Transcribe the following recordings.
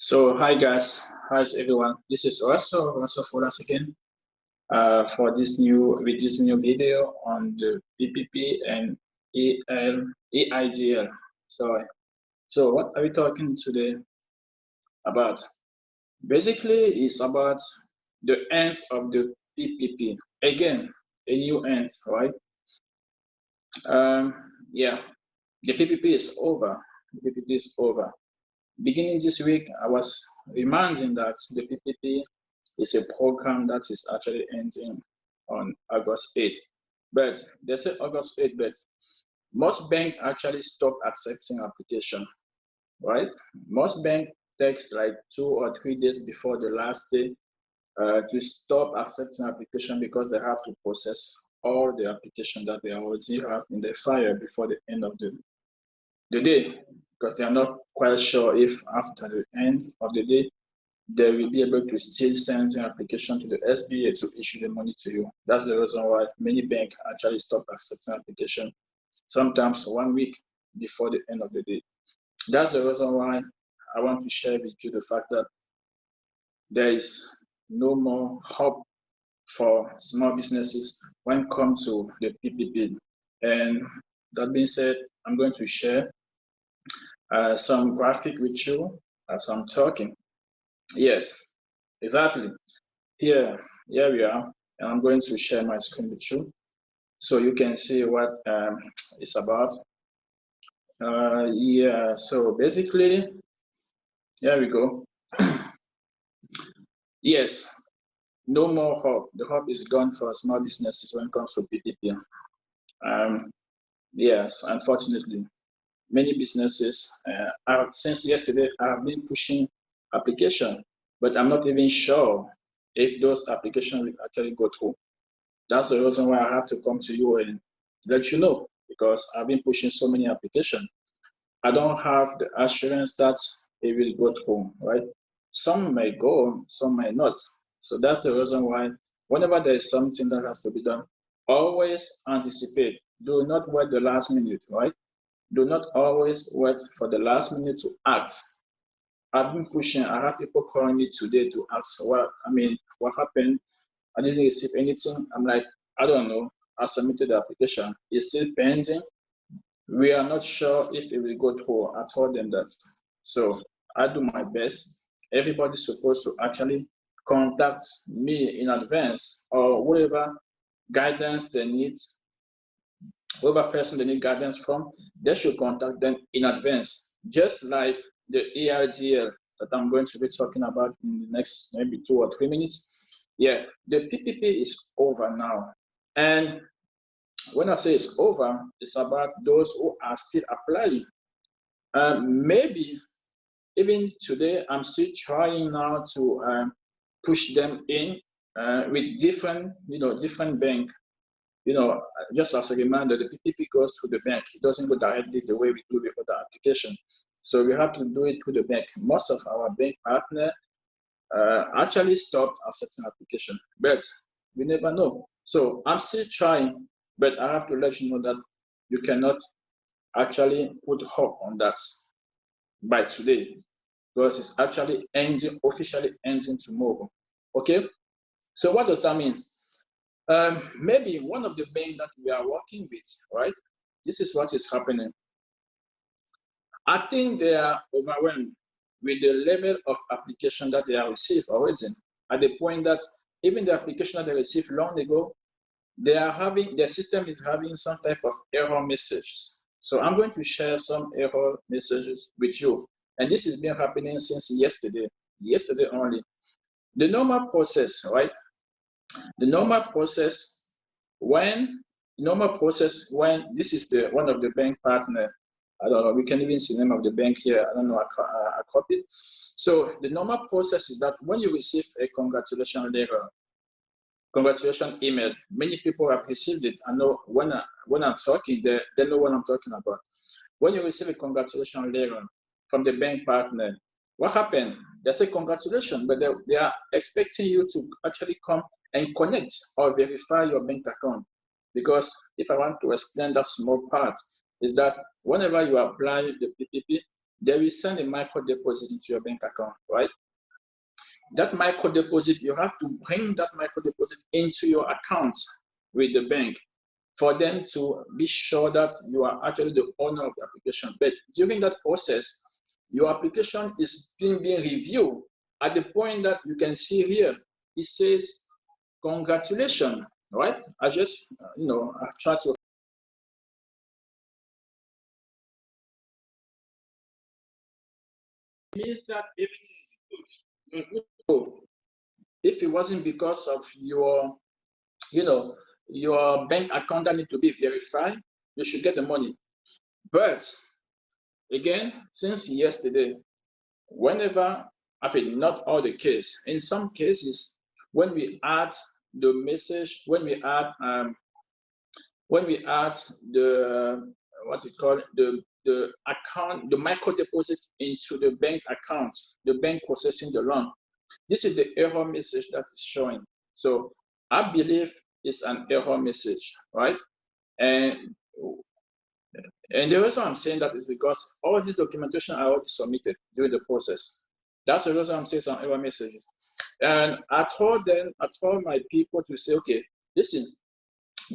So hi guys, how's everyone? This is also for us again for this new video on the PPP and Eidl. So what are we talking today about? Basically, it's about the end of the PPP. Again, a new end, right? Um, yeah, the PPP is over. The PPP is over. Beginning this week, I was reminding that the PPP is a program that is actually ending on August 8th. But they say August 8th, but most banks actually stop accepting application, right? Most bank takes like 2 or 3 days before the last day to stop accepting application because they have to process all the application that they already have in the file before the end of the day, because they are not quite sure if after the end of the day they will be able to still send an application to the SBA to issue the money to you. That's the reason why many banks actually stop accepting application, sometimes 1 week before the end of the day. That's the reason why I want to share with you the fact that there is no more hope for small businesses when it comes to the PPP. And that being said, I'm going to share some graphic with you as I'm talking. Yes, exactly. Here we are, and I'm going to share my screen with you so you can see what it's about. Yeah, so basically, here we go. Yes, no more hope. The hope is gone for small businesses when it comes to PPP. Yes, unfortunately, many businesses, since yesterday, have been pushing application, but I'm not even sure if those applications will actually go through. That's the reason why I have to come to you and let you know, because I've been pushing so many applications. I don't have the assurance that it will go through, right? Some may go, some may not. So that's the reason why whenever there is something that has to be done, always anticipate. Do not wait the last minute, right? Do not always wait for the last minute to act. I've been pushing. I have people calling me today to ask what happened. I didn't receive anything. I'm like, I don't know. I submitted the application. It's still pending. We are not sure if it will go through. I told them that. So I do my best. Everybody's supposed to actually contact me in advance, or whatever guidance they need, whoever person they need guidance from, they should contact them in advance. Just like the EIDL that I'm going to be talking about in the next maybe 2 or 3 minutes. Yeah, the PPP is over now. And when I say it's over, it's about those who are still applying. Maybe even today, I'm still trying now to push them in with different bank. Just as a reminder, the PPP goes through the bank. It doesn't go directly the way we do with other application. So we have to do it through the bank. Most of our bank partner actually stopped accepting application, but we never know. So I'm still trying, but I have to let you know that you cannot actually put hope on that by today, because it's actually officially ending tomorrow. Okay, so what does that mean? Maybe one of the banks that we are working with, right? This is what is happening. I think they are overwhelmed with the level of application that they have received already, at the point that even the application that they received long ago, their system is having some type of error messages. So I'm going to share some error messages with you. And this has been happening since yesterday only. The normal process, right? The normal process when this is the one of the bank partner. I don't know, we can even see the name of the bank here. I don't know, I copied. So the normal process is that when you receive a congratulation letter, congratulation email, many people have received it. I know when I'm talking, they know what I'm talking about. When you receive a congratulation letter from the bank partner, what happened? They say congratulations, but they are expecting you to actually come and connect or verify your bank account. Because if I want to explain that small part, is that whenever you apply the PPP, they will send a micro deposit into your bank account, right? That micro deposit, you have to bring that micro deposit into your account with the bank for them to be sure that you are actually the owner of the application. But during that process, your application is being reviewed at the point that you can see here. It says, congratulations, right? I just, I try to. It means that everything is good. You're good to go. If it wasn't because of your, your bank account that need to be verified, you should get the money. But again, since yesterday, whenever, I think not all the case, in some cases, when we add the message, when we add the what's it called, the account, the micro deposit into the bank account, the bank processing the loan, this is the error message that is showing. So I believe it's an error message, right? And the reason I'm saying that is because all this documentation I already submitted during the process. That's the reason I'm saying some error messages. And I told my people to say, okay, listen,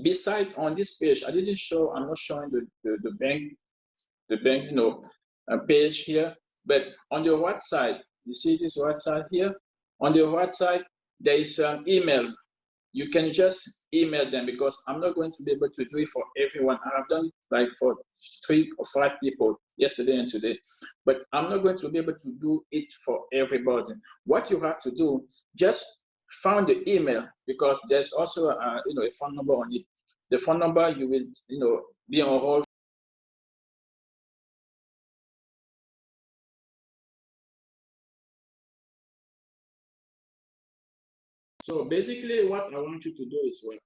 beside on this page, I'm not showing the bank, page here, but on the right side, you see this right side here? On the right side, there is an email. You can just email them, because I'm not going to be able to do it for everyone. I have done it like for 3 or 5 people yesterday and today, but I'm not going to be able to do it for everybody. What you have to do, just find the email, because there's also a phone number on it. The phone number, you will be on hold. So basically, what I want you to do is what?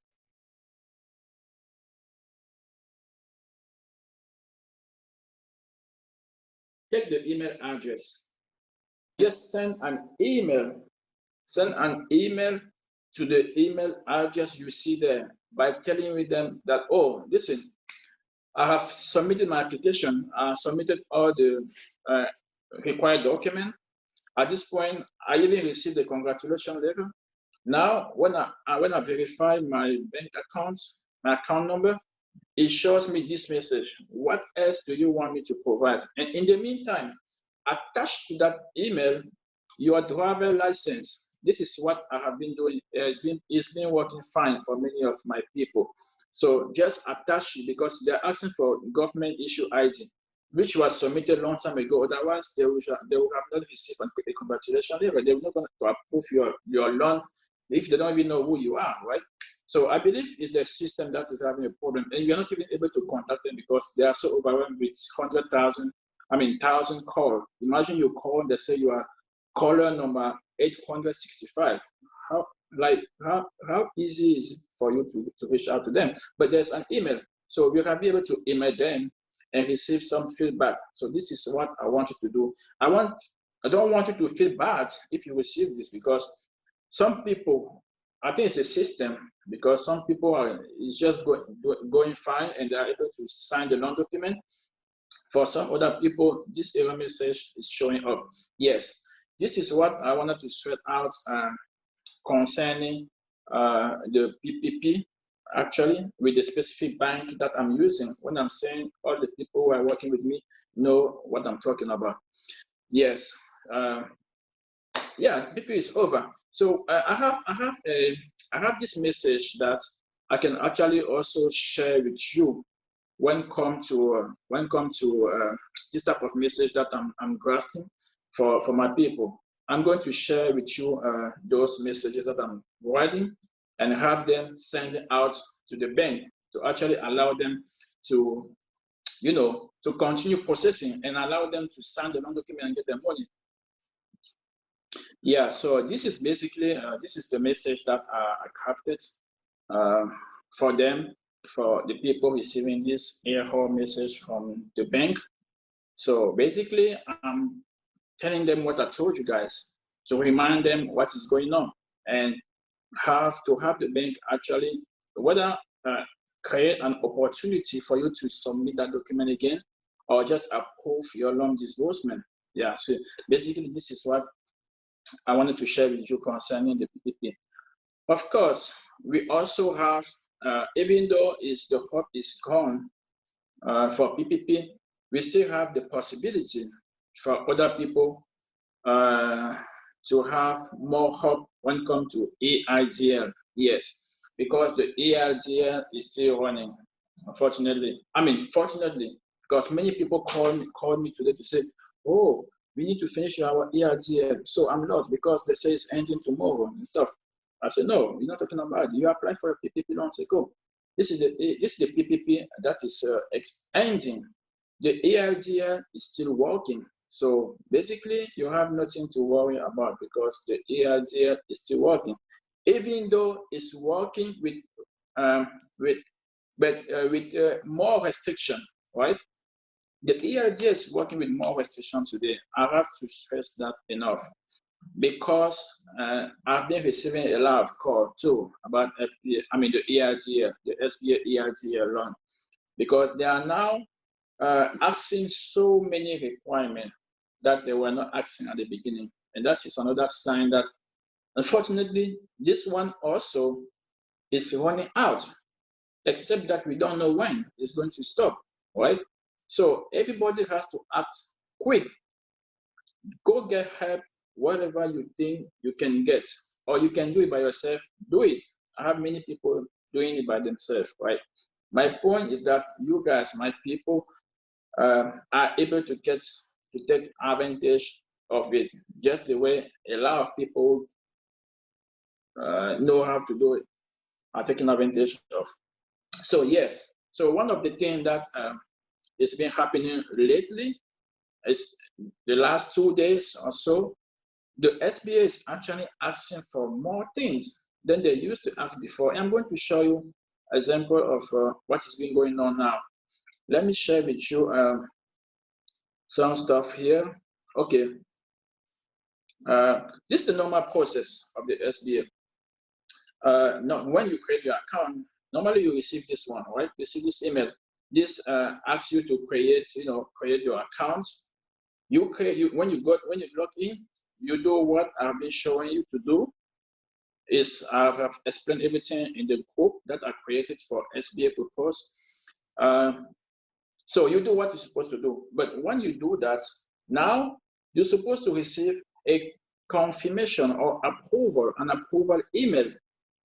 Take the email address. Just send an email. Send an email to the email address you see there by telling them that, oh, listen, I have submitted my application. I submitted all the required document. At this point, I even received a congratulation letter. Now, when I verify my bank accounts, my account number, it shows me this message. What else do you want me to provide? And in the meantime, attached to that email, your driver license. This is what I have been doing. It's been working fine for many of my people. So just attach it, because they're asking for government issue ID, which was submitted a long time ago. Otherwise, they would have not received a congratulation letter. They're not going to approve your loan if they don't even know who you are, right? So I believe it's the system that is having a problem, and you're not even able to contact them because they are so overwhelmed with 1,000 calls. Imagine you call, they say you are caller number 865. How easy is it for you to reach out to them? But there's an email, so you can be able to email them and receive some feedback. So this is what I want you to do. I don't want you to feel bad if you receive this, because some people, I think it's a system, because some people it's just going fine and they are able to sign the loan document. For some other people, this error message is showing up. Yes, this is what I wanted to sort out concerning the PPP, actually, with the specific bank that I'm using. When I'm saying all the people who are working with me know what I'm talking about. Yes. Yeah, PP is over. So I have this message that I can actually also share with you when come to this type of message that I'm drafting for my people. I'm going to share with you those messages that I'm writing and have them send it out to the bank to actually allow them to to continue processing and allow them to sign the loan document and get their money. Yeah, so this is basically this is the message that I crafted for them, for the people receiving this error message from the bank. So basically, I'm telling them what I told you guys to remind them what is going on, and have the bank actually whether create an opportunity for you to submit that document again, or just approve your loan disbursement. Yeah, so basically this is what I wanted to share with you concerning the PPP. Of course, we also have, even though the hope is gone for PPP, we still have the possibility for other people to have more hope when it comes to Eidl. Yes, because the Eidl is still running. Unfortunately, fortunately, because many people called me today to say, "Oh, we need to finish our Eidl." So I'm lost because they say it's ending tomorrow and stuff. I said, "No, we're not talking about it. You applied for a PPP long ago. This is the PPP that is ending. The Eidl is still working. So basically, you have nothing to worry about because the Eidl is still working, even though it's working with more restriction, right? The Eidl is working with more restriction today. I have to stress that enough because I've been receiving a lot of calls too about the Eidl, the SBA Eidl loan, because they are now asking so many requirements that they were not asking at the beginning. And that is another sign that, unfortunately, this one also is running out, except that we don't know when it's going to stop, right? So everybody has to act quick. Go get help, whatever you think you can get, or you can do it by yourself, do it. I have many people doing it by themselves, right? My point is that you guys, my people, are able to take advantage of it, just the way a lot of people know how to do it, are taking advantage of. So yes, so one of the things that has been happening lately is the last 2 days or so, the SBA is actually asking for more things than they used to ask before. And I'm going to show you an example of what has been going on now. Let me share with you some stuff here. Okay. This is the normal process of the SBA. Now, when you create your account, normally you receive this one, right? You see this email. This asks you to create your account. When you log in, you do what I've been showing you to do. I have explained everything in the group that I created for SBA purpose. So you do what you're supposed to do. But when you do that, now you're supposed to receive a confirmation or an approval email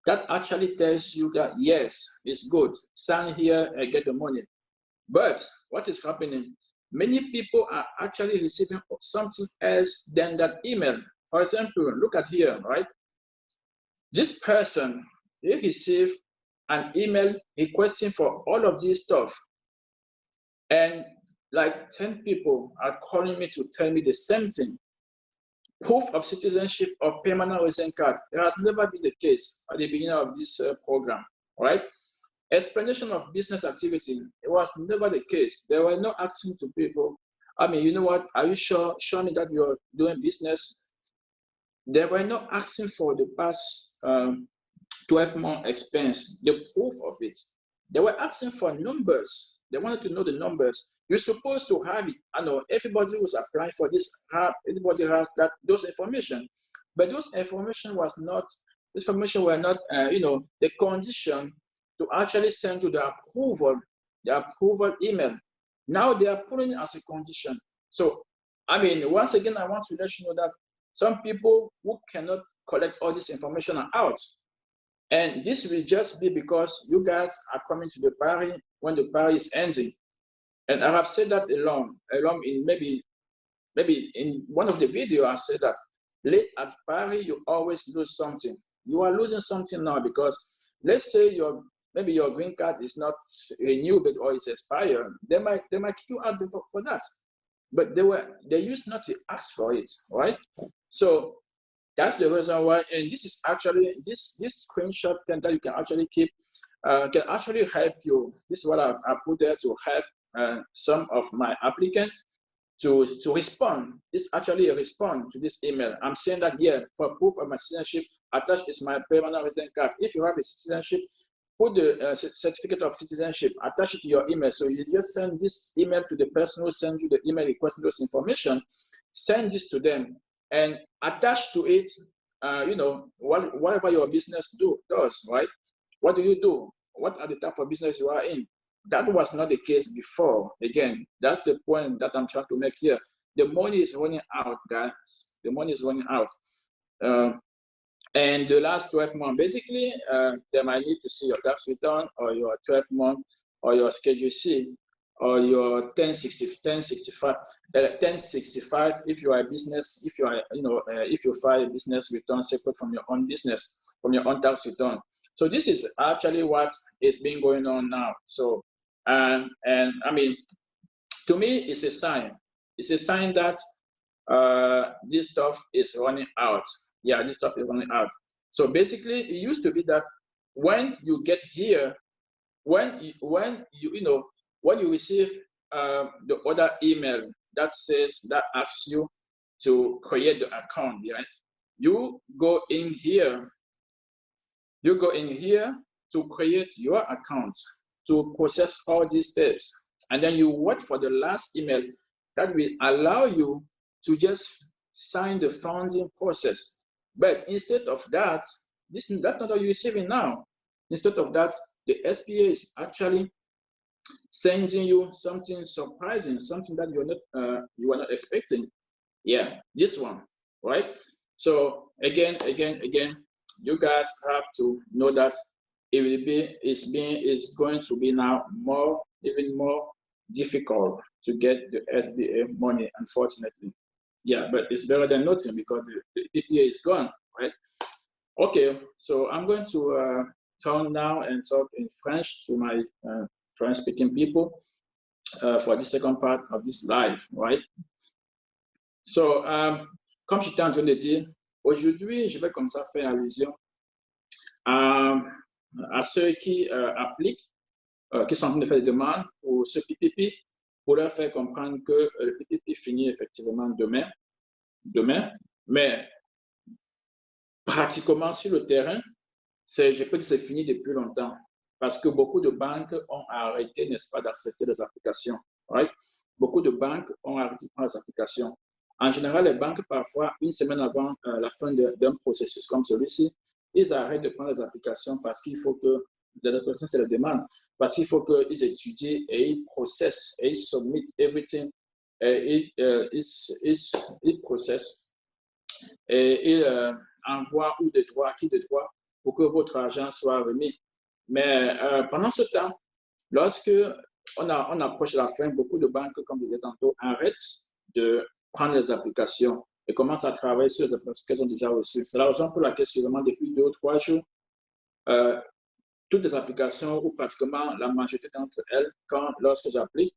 that actually tells you that, yes, it's good, sign here and get the money. But what is happening? Many people are actually receiving something else than that email. For example, look at here, right? This person, he received an email requesting for all of this stuff. And like 10 people are calling me to tell me the same thing. Proof of citizenship or permanent resident card. It has never been the case at the beginning of this program, right? Explanation of business activity. It was never the case. They were not asking to people, you know what, are you sure? Show me that you're doing business. They were not asking for the past 12-month expense, the proof of it. They were asking for numbers. They wanted to know the numbers. You're supposed to have it. I know everybody who's applying for this, everybody has those information, but those information were not the condition to actually send to the approval email. Now they are putting it as a condition. So, once again, I want to let you know that some people who cannot collect all this information are out. And this will just be because you guys are coming to the party when the party is ending. And I have said that along in maybe in one of the videos, I said that late at party, you always lose something. You are losing something now because let's say maybe your green card is not renewed or it's expired. They might kick you out for that. But they used not to ask for it, right? So that's the reason why, and this is actually this screenshot that you can actually keep can actually help you. This is what I put there to help some of my applicants to respond. This actually a response to this email. I'm saying that here, for proof of my citizenship, attached is my permanent resident card. If you have a citizenship, put the certificate of citizenship, attach it to your email. So you just send this email to the person who sends you the email requesting those information, send this to them, and attach to it, you know, whatever your business does, right? What do you do? What are the type of business you are in? That was not the case before. Again, that's the point that I'm trying to make here. The money is running out, guys. The money is running out. And the last 12 months, basically, they might need to see your tax return or your 12-month or your Schedule C or your 1065 if you are a business, if you are, you know, if you file a business return separate from your own business, from your own tax return. So this is actually what is being going on now. So, and I mean, to me, it's a sign. It's a sign that this stuff is running out. Yeah, this stuff is running out. So basically, it used to be that when you get here, when you receive the other email that asks you to create the account, right? You go in here. You go in here to create your account, to process all these steps, and then you wait for the last email that will allow you to just sign the funding process. But instead of that, that's not what you're receiving now. Instead of that, the SBA is actually sending you something surprising, something that you were not expecting. Yeah, this one, right? So again, you guys have to know that it's going to be now even more difficult to get the SBA money, unfortunately. Yeah, but it's better than nothing because the PPA is gone, right? Okay, so I'm going to turn now and talk in French to my French-speaking people for the second part of this live, right? So, comme j'étais en train de dire, aujourd'hui, je vais comme ça faire allusion à ceux qui appliquent, qui sont en train de faire des demandes pour ce PPP, pour leur faire comprendre que le PPP finit effectivement demain, mais pratiquement sur le terrain, je peux dire que c'est fini depuis longtemps parce que beaucoup de banques ont arrêté, n'est-ce pas, d'accepter les applications. Right? Beaucoup de banques ont arrêté de prendre les applications. En général, les banques, parfois, une semaine avant la fin d'un processus comme celui-ci, ils arrêtent de prendre les applications parce qu'il faut que, l'application, c'est la demande, parce qu'il faut qu'ils étudient et ils processent et ils submit everything, et ils processent et ils envoient ou de droit, qui de droit, pour que votre argent soit remis. Mais pendant ce temps, lorsque on approche la fin, beaucoup de banques, comme je disais tantôt, arrêtent de prendre les applications et commencent à travailler sur les applications qu'elles ont déjà reçues. C'est la raison pour laquelle, sûrement, depuis 2 ou 3 jours, toutes les applications, ou pratiquement la majorité d'entre elles, lorsque j'applique,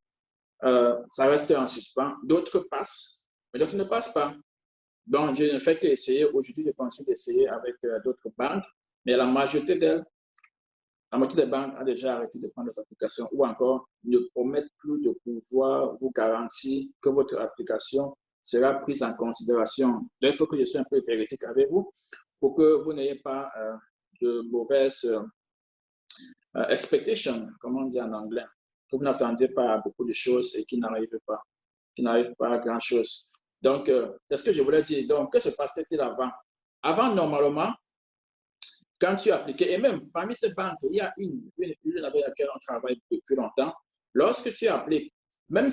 ça reste en suspens. D'autres passent, mais d'autres ne passent pas. Donc, je ne fais qu'essayer. Aujourd'hui, je continue d'essayer avec d'autres banques, mais la majorité des banques a déjà arrêté de prendre les applications ou encore ne promettent plus de pouvoir vous garantir que votre application sera prise en considération. Donc, il faut que je sois un peu véridique avec vous pour que vous n'ayez pas de mauvaises expectations, comme on dit en anglais, que vous n'attendiez pas à beaucoup de choses et qui n'arrivent pas à grand-chose. Donc, c'est ce que je voulais dire. Donc, que se passait-il avant? Avant, normalement, quand tu appliquais, et même parmi ces banques, il y a une avec laquelle on travaille depuis longtemps. Lorsque tu appliques, même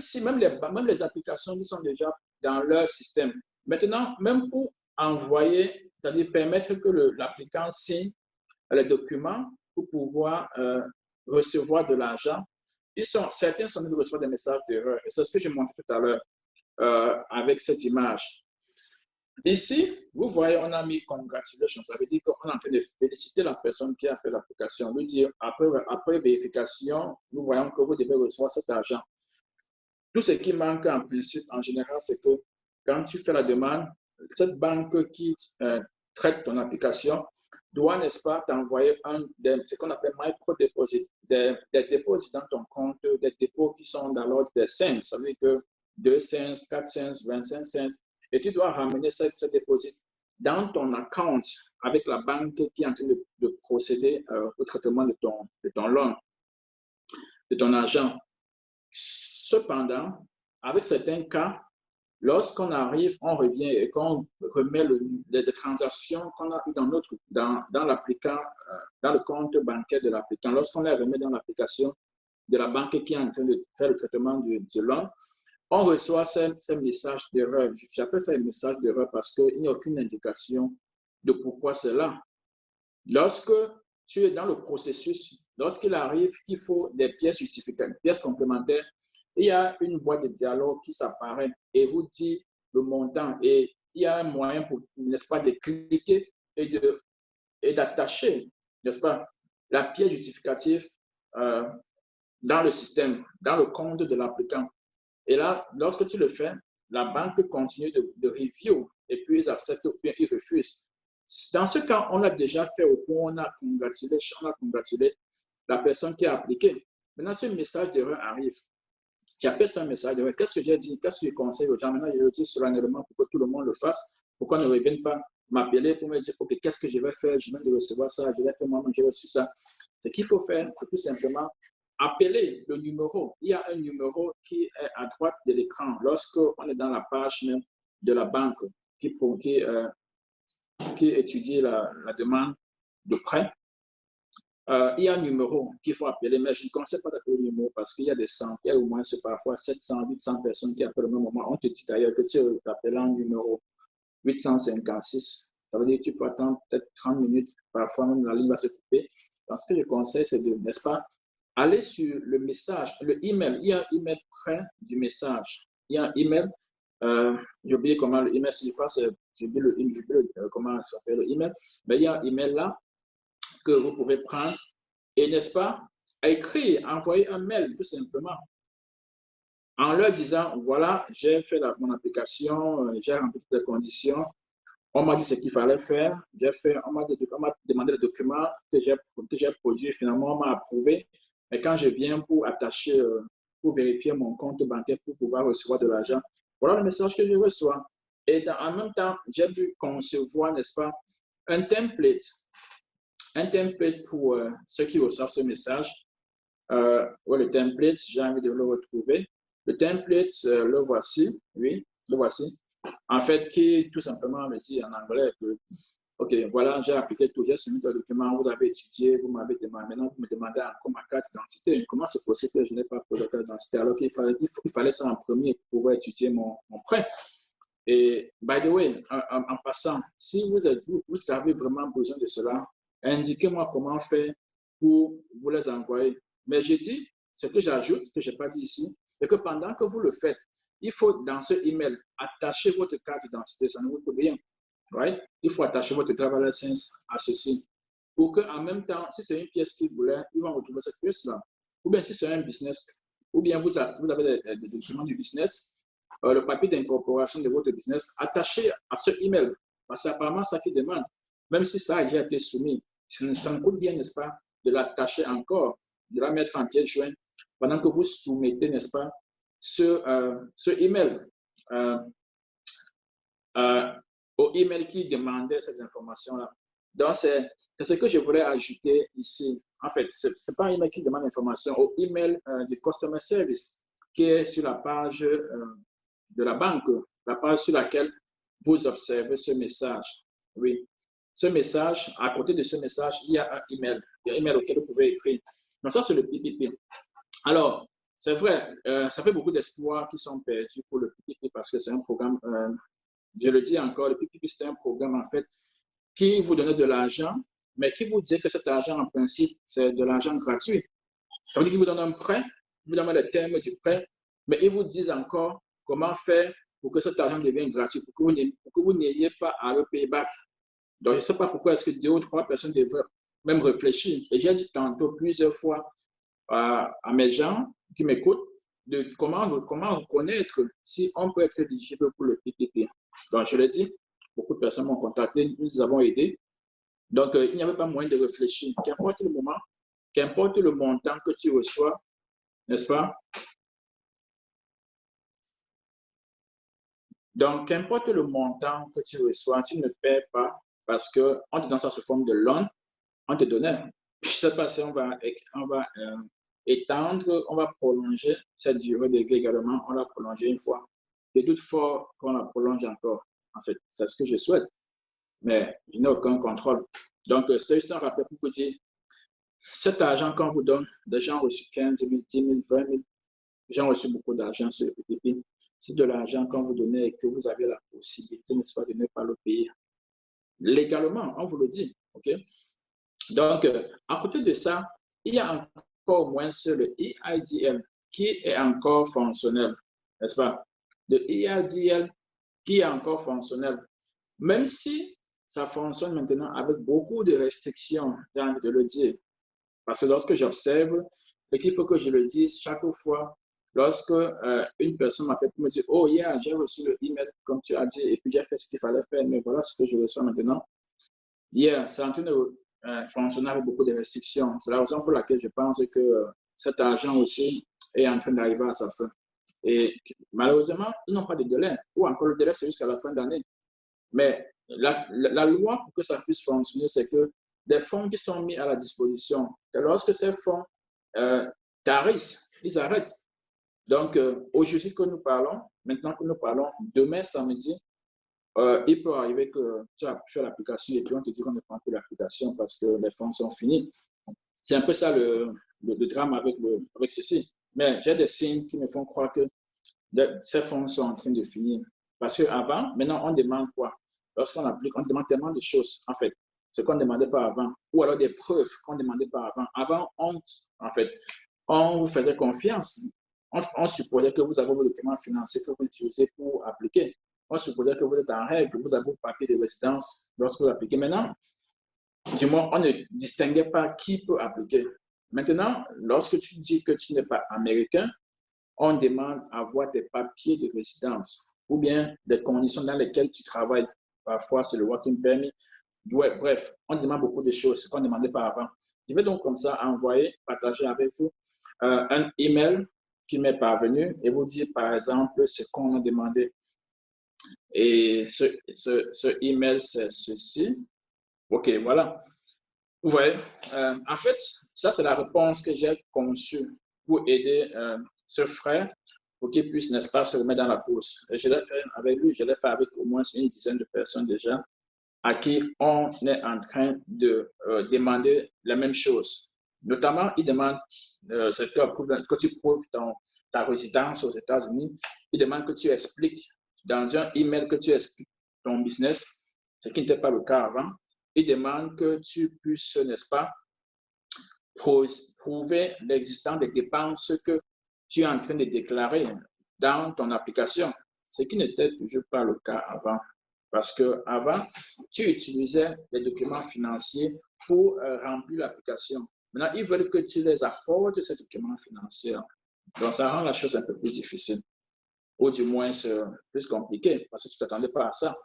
les applications qui sont déjà dans leur système, maintenant, même pour envoyer, c'est-à-dire permettre que l'applicant signe les documents pour pouvoir recevoir de l'argent, certains sont venus recevoir des messages d'erreur. Et c'est ce que je montrais tout à l'heure avec cette image. Ici, vous voyez, on a mis congratulations. Ça veut dire qu'on est en train de féliciter la personne qui a fait l'application. Lui dire, après vérification, nous voyons que vous devez recevoir cet argent. Tout ce qui manque en principe, en général, c'est que quand tu fais la demande, cette banque qui traite ton application doit, n'est-ce pas, t'envoyer ce qu'on appelle micro-deposit, des dépôts dans ton compte, des dépôts qui sont dans l'ordre des cents. Ça veut dire que 2 cents, 4 cents, 25 cents. Et tu dois ramener ce dépôt dans ton account avec la banque qui est en train de procéder au traitement de ton loan, de ton argent. Cependant, avec certains cas, lorsqu'on arrive, on revient et qu'on remet les transactions qu'on a eues dans l'appliquant, dans le compte bancaire de l'appliquant, lorsqu'on les remet dans l'application de la banque qui est en train de faire le traitement du loan, on reçoit ces messages d'erreur. J'appelle ça un message d'erreur parce qu'il n'y a aucune indication de pourquoi c'est là. Lorsque tu es dans le processus, lorsqu'il arrive qu'il faut des pièces justificatives, pièces complémentaires, il y a une boîte de dialogue qui s'apparaît et vous dit le montant et il y a un moyen pour, n'est-ce pas, de cliquer et d'attacher, n'est-ce pas, la pièce justificative dans le système, dans le compte de l'applicant. Et là, lorsque tu le fais, la banque continue de review et puis ils acceptent ou bien ils refusent. Dans ce cas, on l'a déjà fait au point, on a congratulé la personne qui a appliqué. Maintenant, ce message d'erreur arrive. J'appelle ça un message d'erreur. Qu'est-ce que j'ai dit? Qu'est-ce que je conseille aux gens? Maintenant, je le dis solennellement pour que tout le monde le fasse. Pourquoi ne reviennent pas m'appeler pour me dire, OK, qu'est-ce que je vais faire? Je viens de recevoir ça, je l'ai fait moi-même, j'ai reçu ça. Ce qu'il faut faire, c'est tout simplement appeler le numéro. Il y a un numéro qui est à droite de l'écran lorsqu'on est dans la page même de la banque qui étudie la demande de prêt. Il y a un numéro qu'il faut appeler, mais je ne conseille pas d'appeler le numéro parce qu'il y a des centaines, au moins c'est parfois 700, 800 personnes qui appellent au même moment. On te dit d'ailleurs que tu appelles un numéro 856. Ça veut dire que tu peux attendre peut-être 30 minutes, parfois même la ligne va se couper. Donc, ce que je conseille, c'est de, n'est-ce pas, aller sur le message, le email. Il y a un email près du message. Il y a un email. J'ai oublié comment le email s'efface. J'ai oublié comment ça s'appelle le email. Mais il y a un email là que vous pouvez prendre et, n'est-ce pas, écrire, envoyer un mail tout simplement en leur disant, voilà, j'ai fait mon application, j'ai rempli toutes les conditions, on m'a dit ce qu'il fallait faire, on m'a demandé les documents que j'ai produits, finalement, on m'a approuvé. Mais quand je viens pour attacher, pour vérifier mon compte bancaire pour pouvoir recevoir de l'argent, voilà le message que je reçois. Et en même temps, j'ai dû concevoir, n'est-ce pas, un template pour ceux qui reçoivent ce message. Le template, j'ai envie de le retrouver. Le template, le voici, oui, le voici. En fait, qui tout simplement me dit en anglais que, OK, voilà, j'ai appliqué tout, j'ai soumis le document, vous avez étudié, vous m'avez demandé, maintenant vous me demandez encore ma carte d'identité. Comment c'est possible que je n'ai pas posé la carte d'identité alors qu'il fallait ça en premier pour pouvoir étudier mon prêt? Et, by the way, en passant, si vous avez vraiment besoin de cela, indiquez-moi comment faire pour vous les envoyer. Mais je dis, ce que j'ajoute, que je n'ai pas dit ici, c'est que pendant que vous le faites, il faut dans ce email attacher votre carte d'identité, ça ne vous coûte rien. Right? Il faut attacher votre driver license à ceci. Pour qu'en même temps, si c'est une pièce qu'ils voulaient, ils vont retrouver cette pièce-là. Ou bien si c'est un business, ou bien vous avez des documents du business, le papier d'incorporation de votre business attaché à ce email. Parce que c'est apparemment ça qui demande. Même si ça a déjà été soumis, ça ne coûte bien, n'est-ce pas, de l'attacher encore, de la mettre en pièce jointe pendant que vous soumettez, n'est-ce pas, ce email au email qui demandait ces informations-là. Donc, c'est ce que je voulais ajouter ici. En fait, ce n'est pas un email qui demande l'information, au email du Customer Service qui est sur la page de la banque, la page sur laquelle vous observez ce message. Oui. Ce message, à côté de ce message, il y a un email. Il y a un email auquel vous pouvez écrire. Donc, ça, c'est le PPP. Alors, c'est vrai, ça fait beaucoup d'espoirs qui sont perdus pour le PPP parce que c'est un programme, je le dis encore, le PPP, c'est un programme, en fait, qui vous donne de l'argent, mais qui vous dit que cet argent, en principe, c'est de l'argent gratuit. Ça veut dire qu'ils vous donnent un prêt, ils vous donnent le terme du prêt, mais ils vous disent encore comment faire pour que cet argent devienne gratuit, pour que vous n'ayez pas à le payer back. Donc, je ne sais pas pourquoi est-ce que 2 ou 3 personnes devraient même réfléchir. Et j'ai dit tantôt plusieurs fois à mes gens qui m'écoutent de comment reconnaître si on peut être éligible pour le PPP. Donc, je l'ai dit, beaucoup de personnes m'ont contacté, nous les avons aidés. Donc, il n'y avait pas moyen de réfléchir. Qu'importe le moment, qu'importe le montant que tu reçois, n'est-ce pas? Donc, qu'importe le montant que tu reçois, tu ne paies pas parce qu'on te donne ça sous forme de loan, on te donnait. Je ne sais pas si on va étendre, on va prolonger cette durée de vie également, on l'a prolongée une fois. Je doute fort qu'on la prolonge encore. En fait, c'est ce que je souhaite, mais je n'ai aucun contrôle. Donc, c'est juste un rappel pour vous dire, cet argent qu'on vous donne, des gens ont reçu 15 000, 10 000, 20 000, les gens ont reçu beaucoup d'argent sur le PPP. Si de l'argent qu'on vous donnait et que vous avez la possibilité, n'est-ce pas, de ne pas le payer, légalement, on vous le dit, ok? Donc, à côté de ça, il y a encore au moins le Eidl qui est encore fonctionnel, n'est-ce pas? Le Eidl qui est encore fonctionnel, même si ça fonctionne maintenant avec beaucoup de restrictions, j'ai envie de le dire. Parce que lorsque j'observe, et qu'il faut que je le dise chaque fois, lorsque une personne m'appelle pour me dire, oh yeah, j'ai reçu le email comme tu as dit, et puis j'ai fait ce qu'il fallait faire, mais voilà ce que je reçois maintenant. Yeah, c'est en train de fonctionner avec beaucoup de restrictions. C'est la raison pour laquelle je pense que cet argent aussi est en train d'arriver à sa fin. Et malheureusement, ils n'ont pas de délai, ou encore le délai, c'est jusqu'à la fin d'année. Mais la loi, pour que ça puisse fonctionner, c'est que des fonds qui sont mis à la disposition, que lorsque ces fonds tarissent, ils arrêtent. Donc, aujourd'hui que nous parlons, maintenant que nous parlons, demain samedi, il peut arriver que tu as fait l'application et puis on te dit qu'on ne prend plus l'application parce que les fonds sont finis. C'est un peu ça le drame avec ceci. Mais j'ai des signes qui me font croire que ces fonds sont en train de finir. Parce qu'avant, maintenant, on demande quoi? Lorsqu'on applique, on demande tellement de choses, en fait, ce qu'on ne demandait pas avant, ou alors des preuves qu'on ne demandait pas avant. Avant, en fait, on vous faisait confiance. On supposait que vous avez vos documents financiers que vous utilisez pour appliquer. On supposait que vous êtes en règle, que vous avez vos papiers de résidence lorsque vous appliquez. Maintenant, du moins, on ne distinguait pas qui peut appliquer. Maintenant, lorsque tu dis que tu n'es pas américain, on demande à voir tes papiers de résidence ou bien des conditions dans lesquelles tu travailles. Parfois, c'est le working permit. Ouais, bref, on demande beaucoup de choses qu'on ne demandait pas avant. Je vais donc comme ça envoyer, partager avec vous un email qui m'est parvenu et vous dire par exemple ce qu'on a demandé. Et ce email, c'est ceci. OK, voilà. Vous voyez, en fait, ça, c'est la réponse que j'ai conçue pour aider ce frère pour qu'il puisse, n'est-ce pas, se remettre dans la course. Et je l'ai fait avec lui, je l'ai fait avec au moins une dizaine de personnes déjà à qui on est en train de demander la même chose. Notamment, il demande que tu prouves ta résidence aux États-Unis. Il demande que tu expliques dans un email que tu expliques ton business, ce qui n'était pas le cas avant. Il demande que tu puisses, n'est-ce pas, prouver l'existence des dépenses que tu es en train de déclarer dans ton application, ce qui n'était toujours pas le cas avant. Parce qu'avant, tu utilisais les documents financiers pour remplir l'application. Maintenant, ils veulent que tu les apportes, ces documents financiers. Donc, ça rend la chose un peu plus difficile, ou du moins plus compliqué, parce que tu ne t'attendais pas à ça.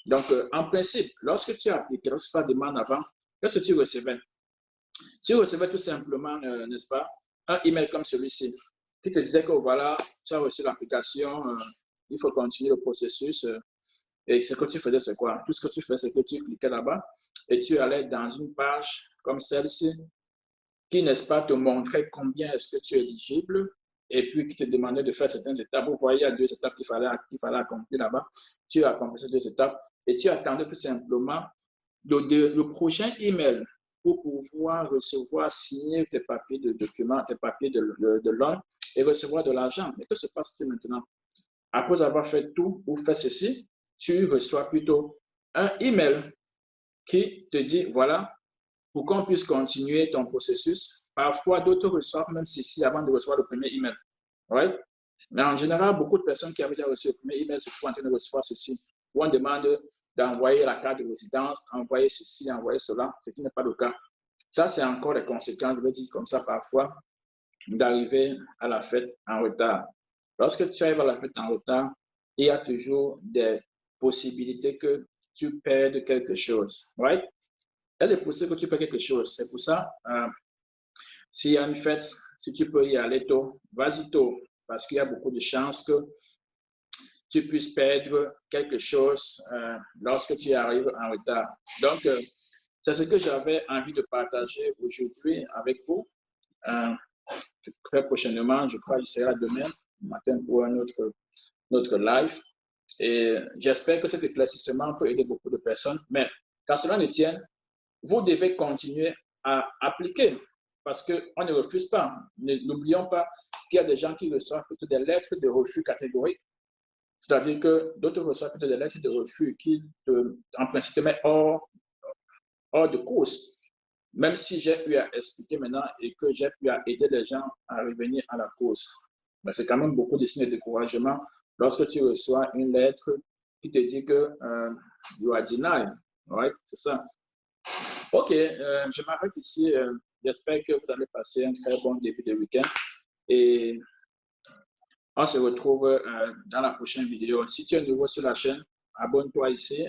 Donc, en principe, lorsque tu appliques, lorsque tu fais la demande avant, qu'est-ce que tu recevais? Tu recevais tout simplement, n'est-ce pas, un email comme celui-ci, qui te disait que voilà, tu as reçu l'application, il faut continuer le processus. Et ce que tu faisais, c'est quoi? Tout ce que tu fais, c'est que tu cliquais là-bas et tu allais dans une page comme celle-ci qui, n'est-ce pas, te montrait combien est-ce que tu es éligible et puis qui te demandait de faire certaines étapes. Vous voyez, il y a 2 étapes qu'il fallait accomplir là-bas. Tu as accompli ces 2 étapes et tu attendais tout simplement le prochain email pour pouvoir recevoir, signer tes papiers de documents, tes papiers de loan et recevoir de l'argent. Mais que se passe-t-il maintenant? Après avoir fait tout ou fait ceci, tu reçois plutôt un email qui te dit, voilà, pour qu'on puisse continuer ton processus. Parfois, d'autres reçoivent même ceci avant de recevoir le premier email. Ouais? Mais en général, beaucoup de personnes qui avaient déjà reçu le premier email se trouvent en train de recevoir ceci. Où on demande d'envoyer la carte de résidence, envoyer ceci, envoyer cela, ce qui n'est pas le cas. Ça, c'est encore les conséquences, je vais dire comme ça parfois, d'arriver à la fête en retard. Lorsque tu arrives à la fête en retard, il y a toujours des possibilités que tu perdes quelque chose. Right? Il y a des possibilités que tu perds quelque chose. C'est pour ça, s'il y a une fête, si tu peux y aller tôt, vas-y tôt, parce qu'il y a beaucoup de chances que tu puisses perdre quelque chose lorsque tu arrives en retard. Donc, c'est ce que j'avais envie de partager aujourd'hui avec vous. Très prochainement, je crois qu'il sera demain matin pour un autre live. Et j'espère que cet éclaircissement peut aider beaucoup de personnes. Mais quand cela ne tienne, vous devez continuer à appliquer parce qu'on ne refuse pas. N'oublions pas qu'il y a des gens qui reçoivent plutôt des lettres de refus catégoriques. C'est-à-dire que d'autres reçoivent plutôt des lettres de refus qui, en principe, mettent hors de course. Même si j'ai eu à expliquer maintenant et que j'ai pu aider les gens à revenir à la cause. Mais c'est quand même beaucoup de signes de découragement lorsque tu reçois une lettre qui te dit que you are denied. Right? C'est ça. OK, je m'arrête ici. J'espère que vous allez passer un très bon début de week-end. Et on se retrouve dans la prochaine vidéo. Si tu es nouveau sur la chaîne, abonne-toi ici,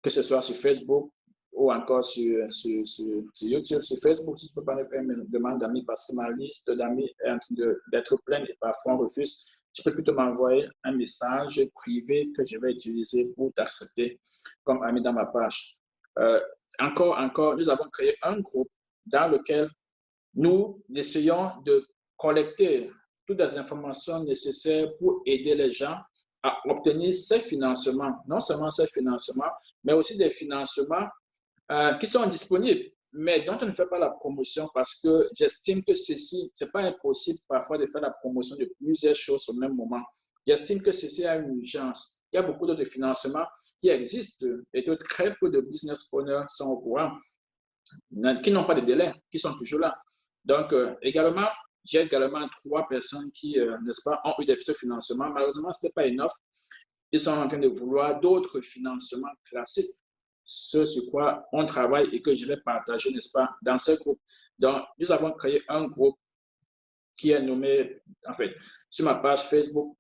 que ce soit sur Facebook ou encore sur YouTube. Sur Facebook, si tu ne peux pas me faire une demande d'amis parce que ma liste d'amis est en train d'être pleine et parfois on refuse, tu peux plutôt m'envoyer un message privé que je vais utiliser pour t'accepter comme ami dans ma page. Encore, nous avons créé un groupe dans lequel nous essayons de collecter toutes les informations nécessaires pour aider les gens à obtenir ces financements, non seulement ces financements, mais aussi des financements qui sont disponibles, mais dont on ne fait pas la promotion parce que j'estime que ceci, ce n'est pas impossible parfois de faire la promotion de plusieurs choses au même moment. J'estime que ceci a une urgence. Il y a beaucoup de financements qui existent et que très peu de business owners sont au courant, qui n'ont pas de délai, qui sont toujours là. Donc, j'ai également 3 personnes qui, n'est-ce pas, ont eu des financements. Malheureusement, ce n'était pas enough. Ils sont en train de vouloir d'autres financements classiques, ce sur quoi on travaille et que je vais partager, n'est-ce pas, dans ce groupe. Donc, nous avons créé un groupe qui est nommé, en fait, sur ma page Facebook,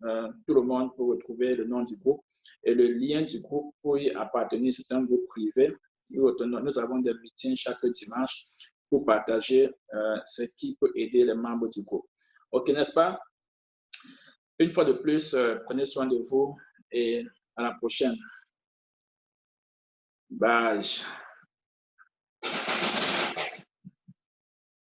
tout le monde peut retrouver le nom du groupe et le lien du groupe pour y appartenir. C'est un groupe privé. Nous avons des meetings chaque dimanche pour partager ce qui peut aider les membres du groupe. OK, n'est-ce pas? Une fois de plus, prenez soin de vous et à la prochaine. Bye.